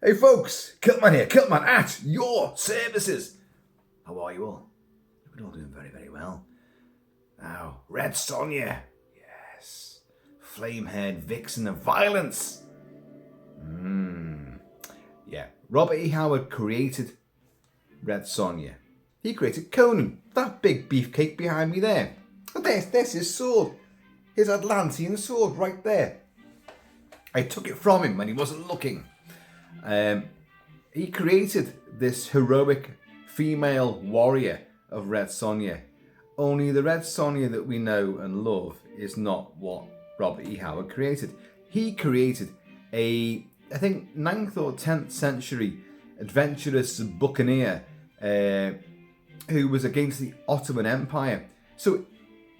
Hey folks, Kilt-Man here, Kilt-Man at your services. How are you all? We're all doing very, very well. Now, Red Sonja, yes, flame-haired vixen of violence. Yeah, Robert E. Howard created Red Sonja. He created Conan, that big beefcake behind me there. And there's his sword, his Atlantean sword right there. I took it from him when he wasn't looking. He created this heroic female warrior of Red Sonja. Only the Red Sonja that we know and love is not what Robert E. Howard created. He created a, I think, 9th or 10th century adventurous buccaneer who was against the Ottoman Empire. So,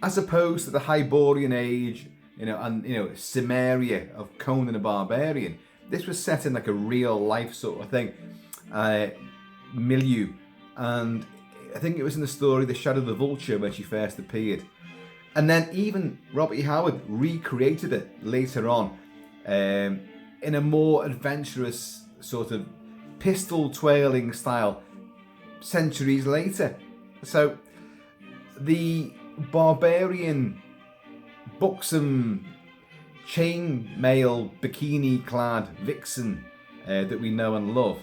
as opposed to the Hyborian Age, and Cimmeria of Conan the Barbarian, this was set in like a real life sort of thing, milieu, and I think it was in the story The Shadow of the Vulture when she first appeared. And then even Robert E. Howard recreated it later on in a more adventurous sort of pistol twirling style centuries later. So the Barbarian buxom chainmail-bikini-clad vixen that we know and love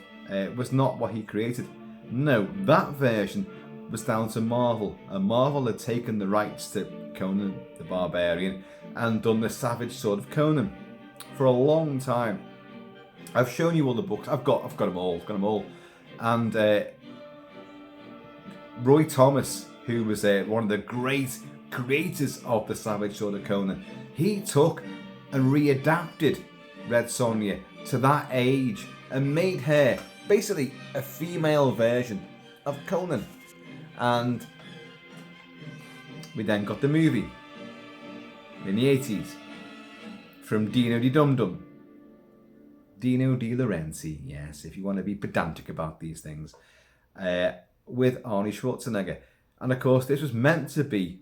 was not what he created. No, that version was down to Marvel, and Marvel had taken the rights to Conan the Barbarian and done the savage sword of Conan for a long time. I've shown you all the books. I've got them all. And Roy Thomas, who was one of the great creators of the savage sword of Conan, he took and readapted Red Sonja to that age and made her basically a female version of Conan. And we then got the movie in the 80s from Dino Di Dum Dum. Dino De Laurentiis, yes, if you want to be pedantic about these things, with Arnie Schwarzenegger. And of course, this was meant to be,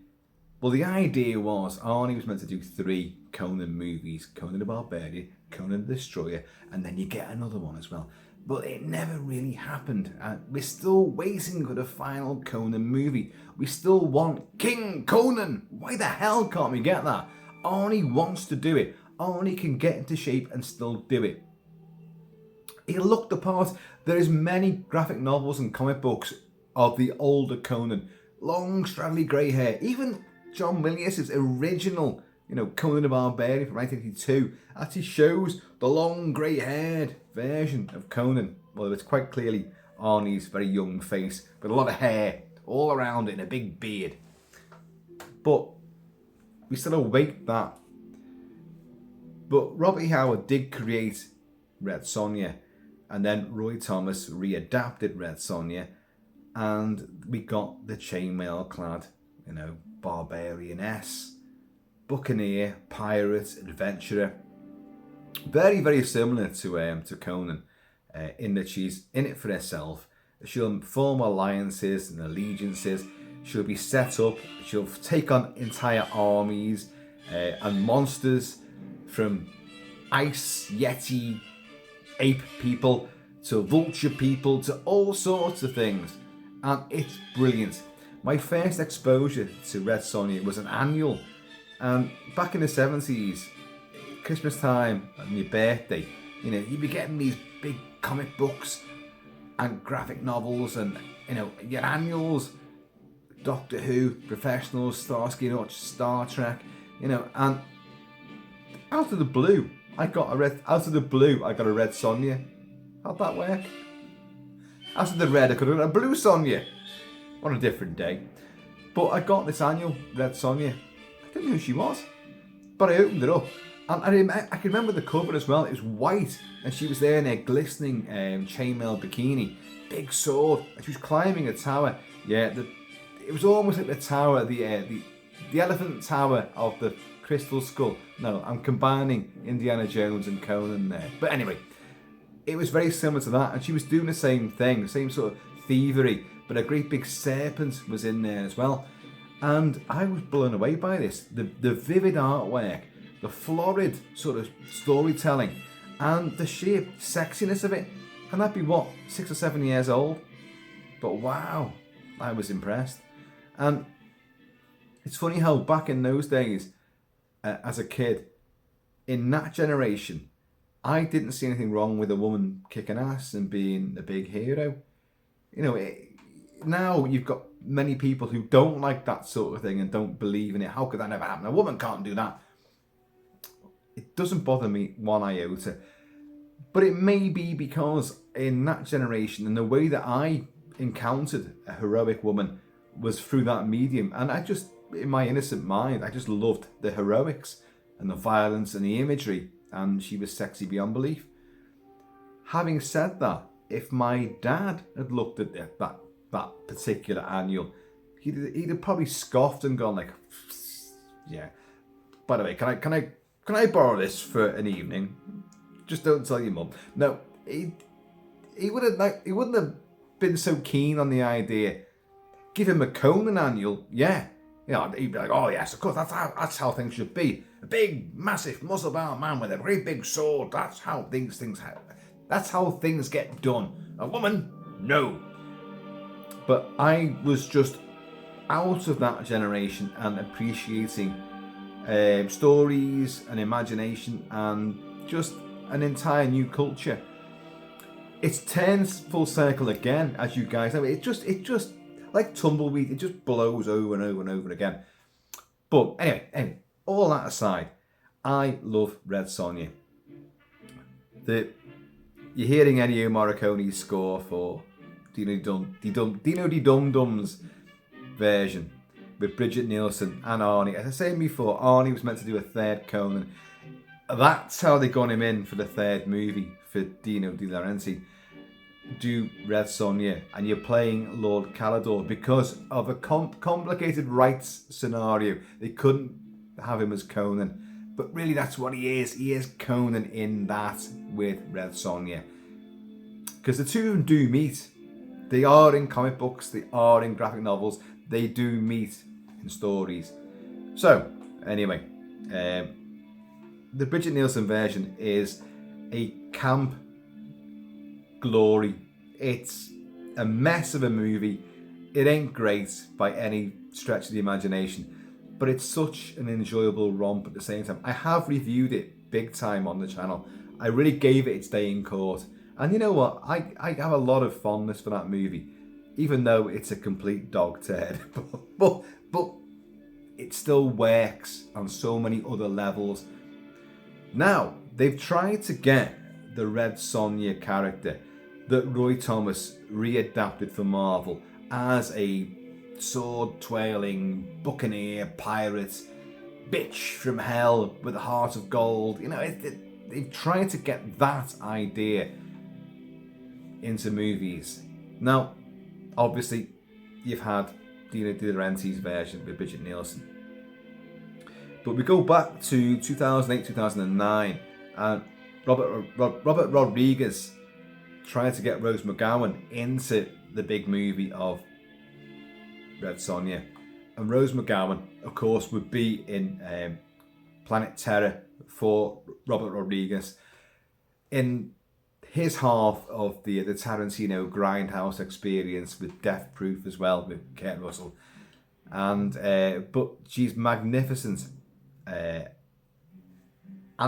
well, the idea was Arnie was meant to do 3 Conan movies: Conan the Barbarian, Conan the Destroyer, and then you get another one as well. But it never really happened. We're still waiting for the final Conan movie. We still want King Conan. Why the hell can't we get that? Arnie wants to do it. Arnie can get into shape and still do it. He looked the part. There is many graphic novels and comic books of the older Conan. Long, straggly grey hair. Even John Milius' original, Conan the Barbarian from 1982 actually shows the long grey-haired version of Conan. Well, it's quite clearly Arnie's very young face with a lot of hair all around it and a big beard. But we still await that. But Robert E. Howard did create Red Sonja, and then Roy Thomas readapted Red Sonja, and we got the chainmail-clad, Barbarian-ess, buccaneer, pirate, adventurer. Very, very similar to Conan, in that she's in it for herself. She'll form alliances and allegiances. She'll be set up. She'll take on entire armies and monsters, from ice yeti ape people to vulture people to all sorts of things. And it's brilliant. My first exposure to Red Sonja was an annual. And back in the 70s, Christmas time and your birthday, you'd be getting these big comic books and graphic novels and, your annuals, Doctor Who, Professionals, Starsky and Hutch, Star Trek, and out of the blue, I got a Red Sonja. How'd that work? Out of the red, I could have got a blue Sonja on a different day. But I got this annual Red Sonja. I didn't know who she was, but I opened it up, and I can remember the cover as well. It was white, and she was there in a glistening chainmail bikini, big sword, and she was climbing a tower. Yeah, it was almost like the tower, the elephant tower of the Crystal Skull. No, I'm combining Indiana Jones and Conan there. But anyway, it was very similar to that, and she was doing the same thing, the same sort of thievery, but a great big serpent was in there as well. And I was blown away by this. The vivid artwork, the florid sort of storytelling, and the sheer sexiness of it. And that'd be what, 6 or 7 years old? But wow, I was impressed. And it's funny how back in those days, as a kid, in that generation, I didn't see anything wrong with a woman kicking ass and being a big hero. You know, now you've got many people who don't like that sort of thing and don't believe in it. How could that never happen? A woman can't do that. It doesn't bother me one iota. But it may be because in that generation and the way that I encountered a heroic woman was through that medium. And I just, in my innocent mind, I just loved the heroics and the violence and the imagery. And she was sexy beyond belief. Having said that, if my dad had looked at that particular annual, he'd have probably scoffed and gone like, yeah. By the way, can I borrow this for an evening? Just don't tell your mum. No, he wouldn't have been so keen on the idea. Give him a Conan annual, yeah. You know, he'd be like, oh yes, of course, that's how things should be. A big, massive, muscle-bound man with a very big sword. That's how that's how things get done. A woman, no. But I was just out of that generation and appreciating stories and imagination and just an entire new culture. It's turned full circle again, as you guys know. It just like tumbleweed, it just blows over and over and over again. But anyway, all that aside, I love Red Sonja. You're hearing Ennio Morricone's score for Dino Di Dum Dum's version with Bridget Nielsen and Arnie. As I was saying before, Arnie was meant to do a third Conan. That's how they got him in for the third movie for Dino De Laurentiis. Do Red Sonja, and you're playing Lord Calidor because of a complicated rights scenario. They couldn't have him as Conan, but really that's what he is. He is Conan in that with Red Sonja, because the two of them do meet. They are in comic books, they are in graphic novels, they do meet in stories. So anyway, the Bridget Nielsen version is a camp glory. It's a mess of a movie. It ain't great by any stretch of the imagination, but it's such an enjoyable romp at the same time. I have reviewed it big time on the channel. I really gave it its day in court, and you know what, I have a lot of fondness for that movie, even though it's a complete dog turd. but it still works on so many other levels. Now they've tried to get the Red Sonja character that Roy Thomas readapted for Marvel as a sword-twirling buccaneer pirate bitch from hell with a heart of gold. You know, they've tried to get that idea into movies. Now, obviously, you've had Dino De Laurentiis' version with Bridget Nielsen. But we go back to 2008, 2009, and Robert Rodriguez tried to get Rose McGowan into the big movie of Red Sonja. And Rose McGowan, of course, would be in Planet Terror for Robert Rodriguez. In his half of the Tarantino Grindhouse experience with Death Proof as well, with Kurt Russell. And but she's magnificent. And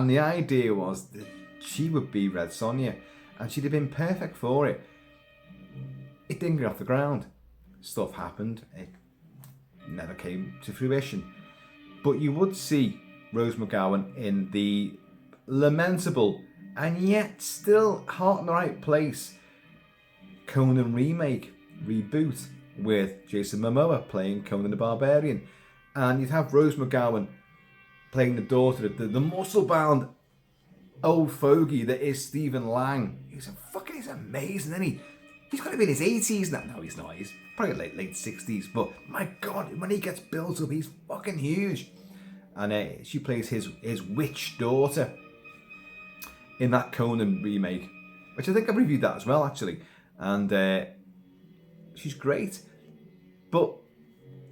the idea was that she would be Red Sonja, and she'd have been perfect for it. It didn't get off the ground. Stuff happened. It never came to fruition. But you would see Rose McGowan in the lamentable and yet still heart in the right place Conan reboot with Jason Momoa playing Conan the Barbarian. And you'd have Rose McGowan playing the daughter of the muscle-bound old fogey that is Stephen Lang. He's amazing, isn't he? He's got to be in his 80s now. No, he's not. He's probably late 60s. But my God, when he gets built up, he's fucking huge. And she plays his witch daughter in that Conan remake, which I think I've reviewed that as well, actually. And she's great. But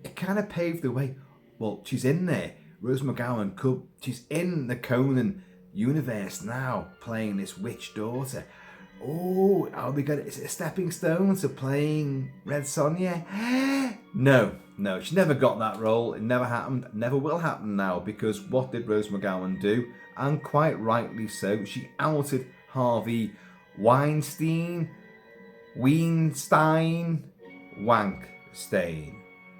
it kind of paved the way. Well, she's in there. Rose McGowan, she's in the Conan universe now, playing this witch daughter. Oh, are we going? Is it a stepping stone to playing Red Sonja? No, she never got that role. It never happened. Never will happen now, because what did Rose McGowan do? And quite rightly so. She outed Harvey Weinstein, Wankstein.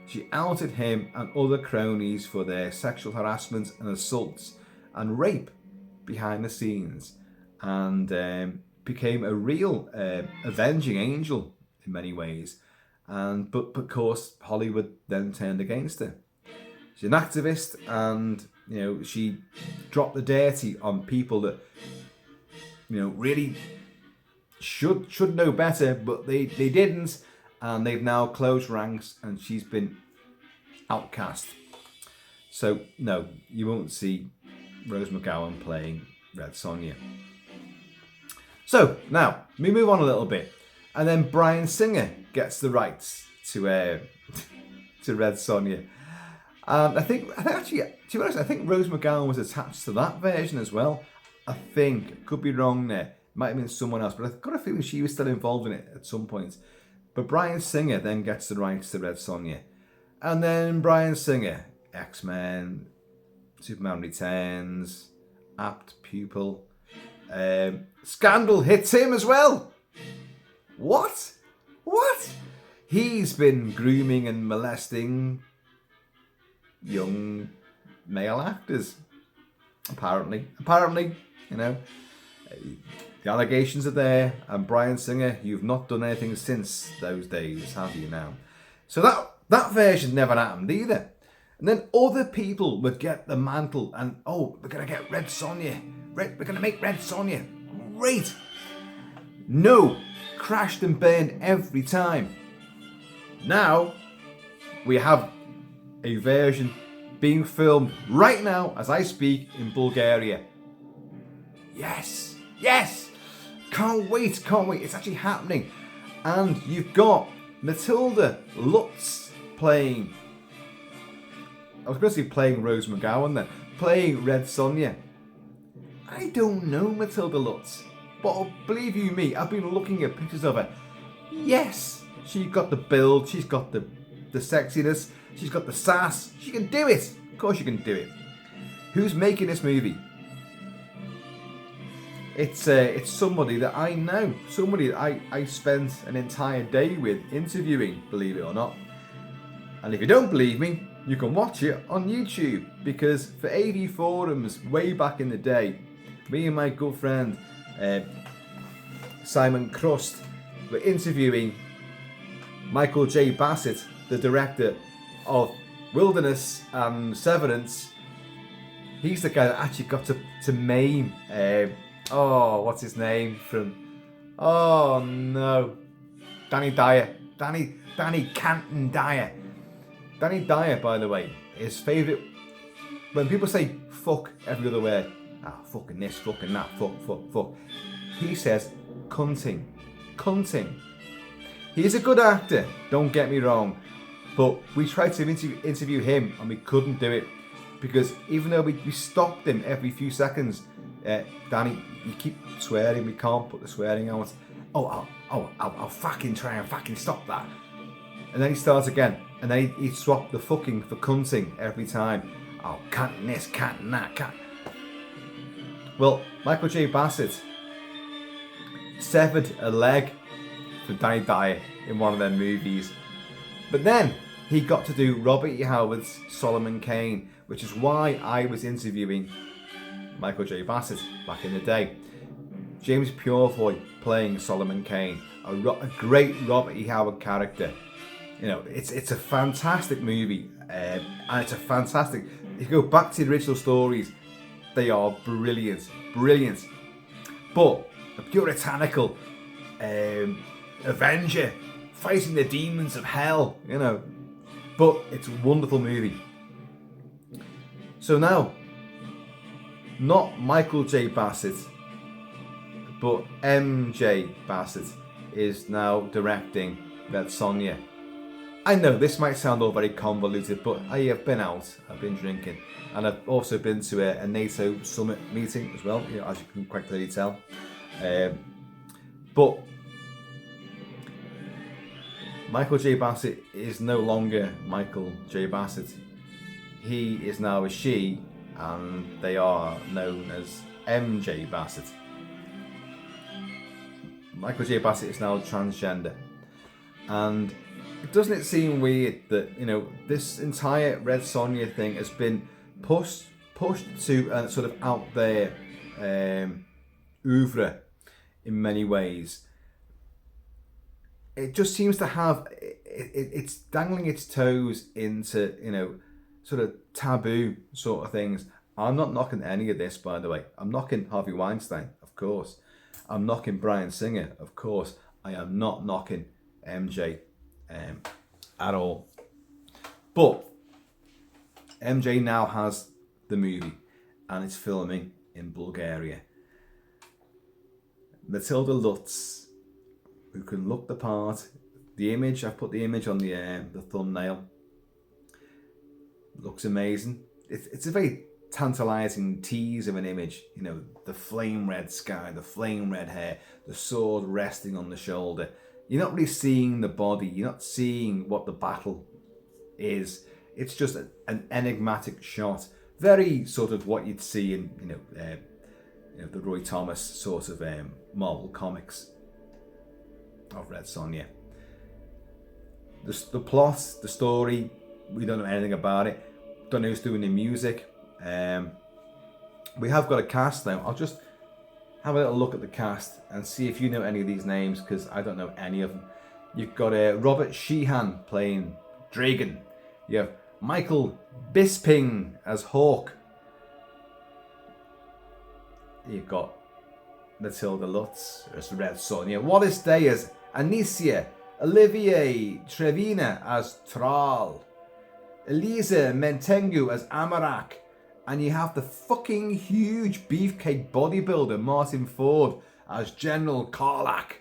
She outed him and other cronies for their sexual harassment and assaults and rape behind the scenes, and became a real avenging angel in many ways. But of course, Hollywood then turned against her. She's an activist, and she dropped the dirty on people that really should know better, but they didn't, and they've now closed ranks, and she's been outcast. So no, you won't see Rose McGowan playing Red Sonja. So now we move on a little bit, and then Bryan Singer gets the rights to Red Sonja. I think actually, to be honest, I think Rose McGowan was attached to that version as well. I think, could be wrong there. Might have been someone else, but I've got a feeling she was still involved in it at some point. But Bryan Singer then gets the rights to Red Sonja. And then Bryan Singer, X-Men, Superman Returns, Apt Pupil, Scandal hits him as well. What? He's been grooming and molesting young male actors. Apparently, the allegations are there, and Bryan Singer, you've not done anything since those days, have you now? So that version never happened either. And then other people would get the mantle, and we're gonna get Red Sonja. We're gonna make Red Sonja. Great. No, crashed and burned every time. Now we have a version being filmed right now as I speak in Bulgaria. Yes. Can't wait. It's actually happening. And you've got Matilda Lutz playing. I was going to say playing Rose McGowan then. Playing Red Sonja. I don't know Matilda Lutz, but believe you me, I've been looking at pictures of her. Yes, she's got the build, she's got the sexiness, she's got the sass. She can do it. Of course she can do it. Who's making this movie? It's somebody that I know, somebody that I spent an entire day with interviewing, believe it or not. And if you don't believe me, you can watch it on YouTube, because for AV Forums way back in the day, me and my good friend Simon Crust were interviewing Michael J. Bassett, the director of Wilderness and Severance. He's the guy that actually got to maim what's his name from? Oh no, Danny Dyer. Danny Canton Dyer. Danny Dyer, by the way, his favourite. When people say fuck every other word, fucking this, fucking that, fuck. He says cunting. He's a good actor, don't get me wrong, but we tried to interview him and we couldn't do it, because even though we stopped him every few seconds, Danny, you keep swearing, we can't put the swearing out. I'll fucking try and fucking stop that. And then he starts again, and then he'd swap the fucking for cunting every time. Can't this, can't that, can't. Well, Michael J. Bassett severed a leg for Danny Dyer in one of their movies. But then he got to do Robert E. Howard's Solomon Kane, which is why I was interviewing Michael J. Bassett back in the day. James Purefoy playing Solomon Kane, a great Robert E. Howard character. It's a fantastic movie, and it's a fantastic. If you go back to the original stories, they are brilliant. But a puritanical avenger fighting the demons of hell, But it's a wonderful movie. So now, not Michael J. Bassett, but MJ Bassett is now directing Red Sonja. I know this might sound all very convoluted, but I have been out, I've been drinking, and I've also been to a NATO summit meeting as well, as you can quite clearly tell. But Michael J. Bassett is no longer Michael J. Bassett. He is now a she, and they are known as MJ Bassett. Michael J. Bassett is now transgender. And doesn't it seem weird that, this entire Red Sonja thing has been pushed to a sort of out there oeuvre in many ways. It just seems to have, it's dangling its toes into, sort of taboo sort of things. I'm not knocking any of this, by the way. I'm knocking Harvey Weinstein, of course. I'm knocking Bryan Singer, of course. I am not knocking MJ at all. But MJ now has the movie and it's filming in Bulgaria. Matilda Lutz, who can look the part. The image, I've put the image on the thumbnail. Looks amazing. It's a very tantalizing tease of an image. The flame red sky, the flame red hair, the sword resting on the shoulder. You're not really seeing the body. You're not seeing what the battle is. It's just an enigmatic shot. Very sort of what you'd see in the Roy Thomas sort of Marvel comics of Red Sonja. The plot, the story, we don't know anything about it. Don't know who's doing the music. We have got a cast now. I'll just have a little look at the cast and see if you know any of these names, because I don't know any of them. You've got Robert Sheehan playing Dragon. You have Michael Bisping as Hawk. You've got Matilda Lutz as Red Sonja. Wallace Day as Anicia. Olivier Trevina as Thrall. Elisa Mentengu as Amarak. And you have the fucking huge beefcake bodybuilder Martin Ford as General Karlak.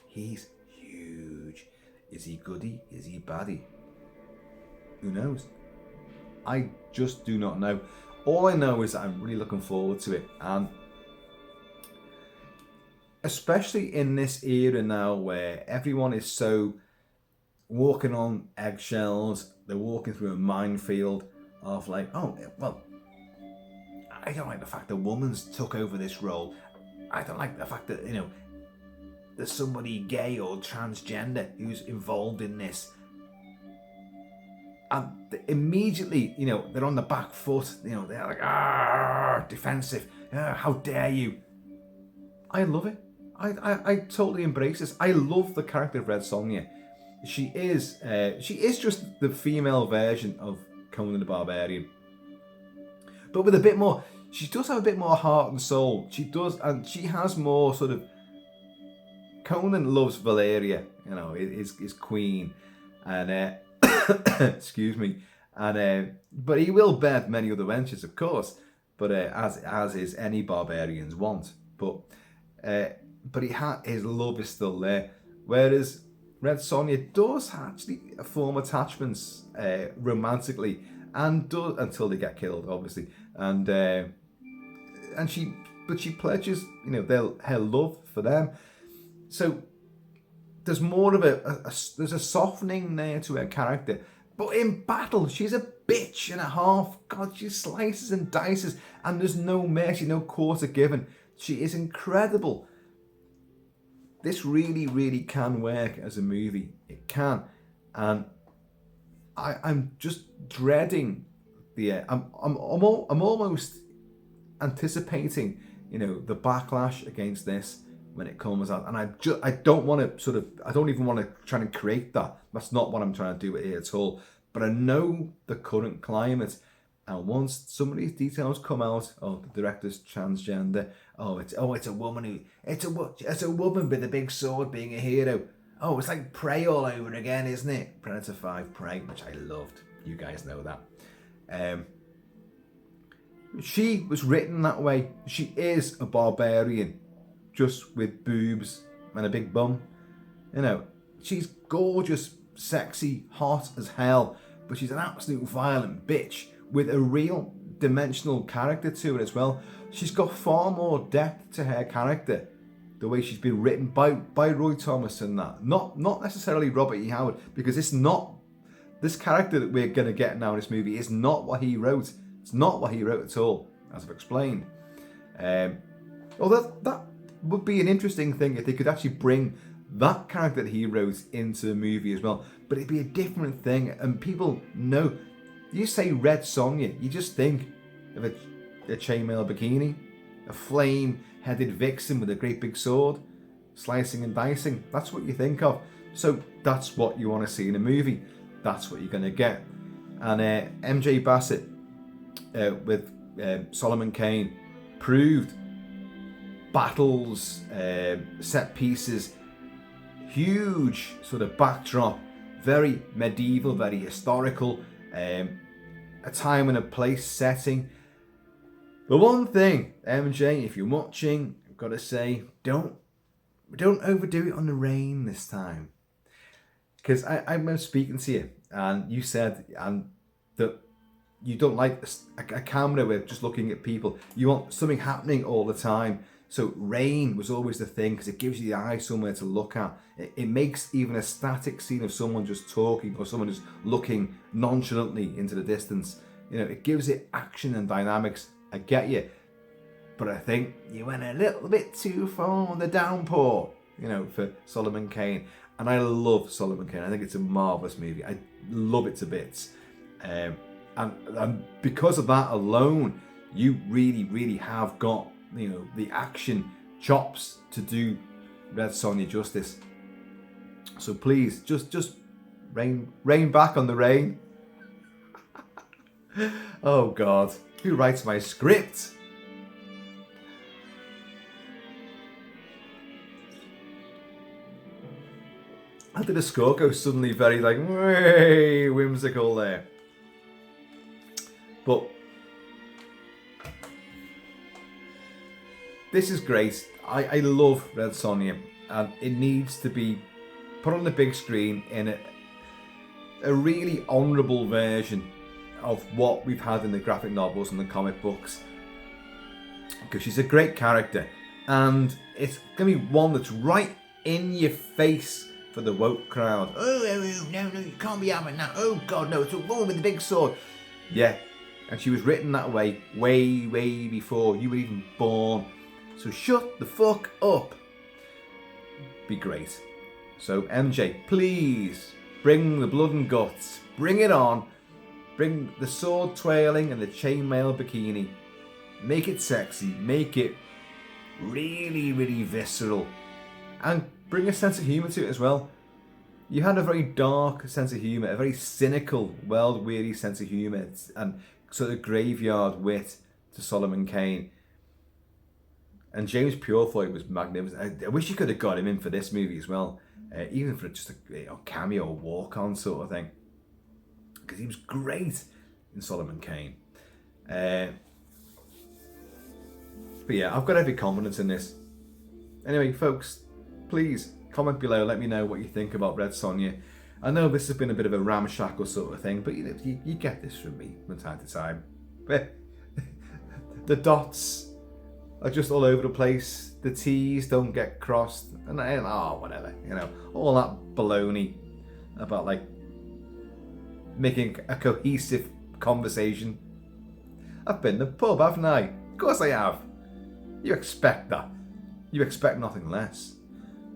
He's huge. Is he goody? Is he baddie? Who knows? I just do not know. All I know is that I'm really looking forward to it. And especially in this era now where everyone is so walking on eggshells, they're walking through a minefield of like, oh, well, I don't like the fact that women's took over this role. I don't like the fact that, there's somebody gay or transgender who's involved in this. And immediately, they're on the back foot, they're like, defensive. How dare you? I love it. I totally embrace this. I love the character of Red Sonja. She is just the female version of Conan the Barbarian, but with a bit more. She does have a bit more heart and soul. She does, and she has more sort of. Conan loves Valeria, his queen, and excuse me, and but he will bed many other wenches, of course, but as is any barbarians want. But his love is still there, whereas Red Sonja does actually form attachments romantically, and does until they get killed, obviously, and she pledges, her love for them. So there's more of there's a softening there to her character, but in battle she's a bitch and a half. God, she slices and dices, and there's no mercy, no quarter given. She is incredible. This really, really can work as a movie. It can, and I'm just dreading the. I'm almost anticipating, the backlash against this when it comes out, and I don't want to I don't even want to try and create that. That's not what I'm trying to do here at all. But I know the current climate, and once some of these details come out, the director's transgender. It's a woman it's a woman with a big sword being a hero. It's like Prey all over again, isn't it? Predator 5 Prey, which I loved. You guys know that. She was written that way. She is a barbarian, just with boobs and a big bum. She's gorgeous, sexy, hot as hell, but she's an absolute violent bitch with a real dimensional character to it as well. She's got far more depth to her character, the way she's been written by Roy Thomas and that. Not necessarily Robert E. Howard, because this character that we're going to get now in this movie is not what he wrote. It's not what he wrote at all, as I've explained. Although that would be an interesting thing if they could actually bring that character that he wrote into the movie as well. But it'd be a different thing, and people know. You say Red Sonja, you just think of a chainmail bikini, a flame-headed vixen with a great big sword, slicing and dicing. That's what you think of. So that's what you want to see in a movie. That's what you're going to get. And MJ Bassett with Solomon Kane proved battles, set pieces, huge sort of backdrop, very medieval, very historical, a time and a place setting. The one thing, MJ, if you're watching, I've got to say, don't overdo it on the rain this time. Because I'm speaking to you, and you said that you don't like a camera with just looking at people. You want something happening all the time. So rain was always the thing, because it gives you the eye somewhere to look at. It makes even a static scene of someone just talking or someone just looking nonchalantly into the distance. It gives it action and dynamics. I get you. But I think you went a little bit too far on the downpour, for Solomon Kane. And I love Solomon Kane. I think it's a marvellous movie. I love it to bits. And because of that alone, you really, really have got, the action chops to do Red Sonja justice. So please, just rain back on the rain. Oh God, who writes my script? How did the score go suddenly very way whimsical there? But this is great. I love Red Sonja, and it needs to be put on the big screen in a really honourable version of what we've had in the graphic novels and the comic books, because she's a great character, and it's going to be one that's right in your face for the woke crowd. Oh, no, you can't be having that. Oh God, no, it's a woman with a big sword. Yeah, and she was written that way way before you were even born. So shut the fuck up. Be great. So MJ, please bring the blood and guts. Bring it on. Bring the sword twirling and the chainmail bikini. Make it sexy. Make it really, really visceral. And bring a sense of humour to it as well. You had a very dark sense of humour, a very cynical, world-weary sense of humour, and sort of graveyard wit to Solomon Kane. And James Purefoy was magnificent. I wish you could have got him in for this movie as well, even for just a cameo, walk-on sort of thing, because he was great in Solomon Kane. But yeah, I've got every confidence in this. Anyway, folks, please comment below. Let me know what you think about Red Sonja. I know this has been a bit of a ramshackle sort of thing, but you get this from me from time to time. But the dots are just all over the place. The T's don't get crossed, and whatever, all that baloney about like making a cohesive conversation. I've been to the pub, haven't I? Of course I have. You expect that. You expect nothing less.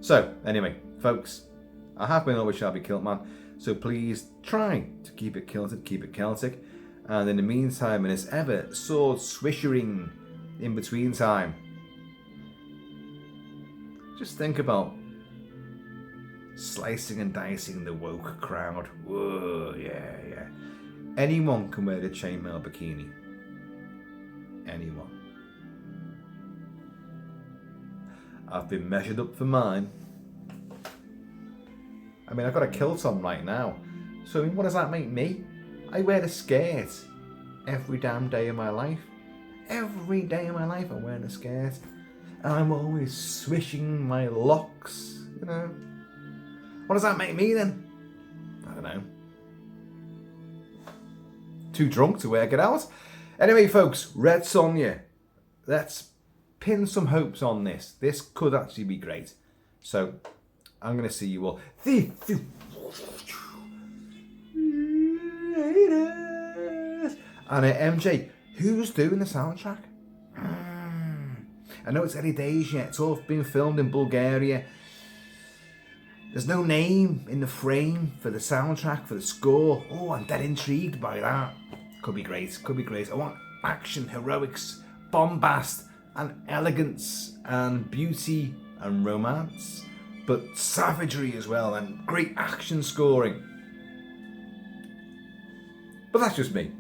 So, anyway, folks, I have been always shall be Kilt-Man, so please try to keep it kilted, keep it Celtic, and in the meantime, in this ever sword swishering in between time, just think about slicing and dicing the woke crowd. Whoa, yeah. Anyone can wear the chainmail bikini. Anyone. I've been measured up for mine. I mean, I've got a kilt on right now. So what does that make me? I wear a skirt every damn day of my life. Every day of my life I'm wearing a skirt. And I'm always swishing my locks, What does that make me then? know. Too drunk to work it out. Anyway, folks, Red Sonja. Let's pin some hopes on this. This could actually be great. So, I'm going to see you all. And MJ, who's doing the soundtrack? I know it's early days yet. It's all been filmed in Bulgaria. There's no name in the frame for the soundtrack, for the score. Oh, I'm dead intrigued by that. Could be great. Could be great. I want action, heroics, bombast, and elegance, and beauty, and romance. But savagery as well, and great action scoring. But that's just me.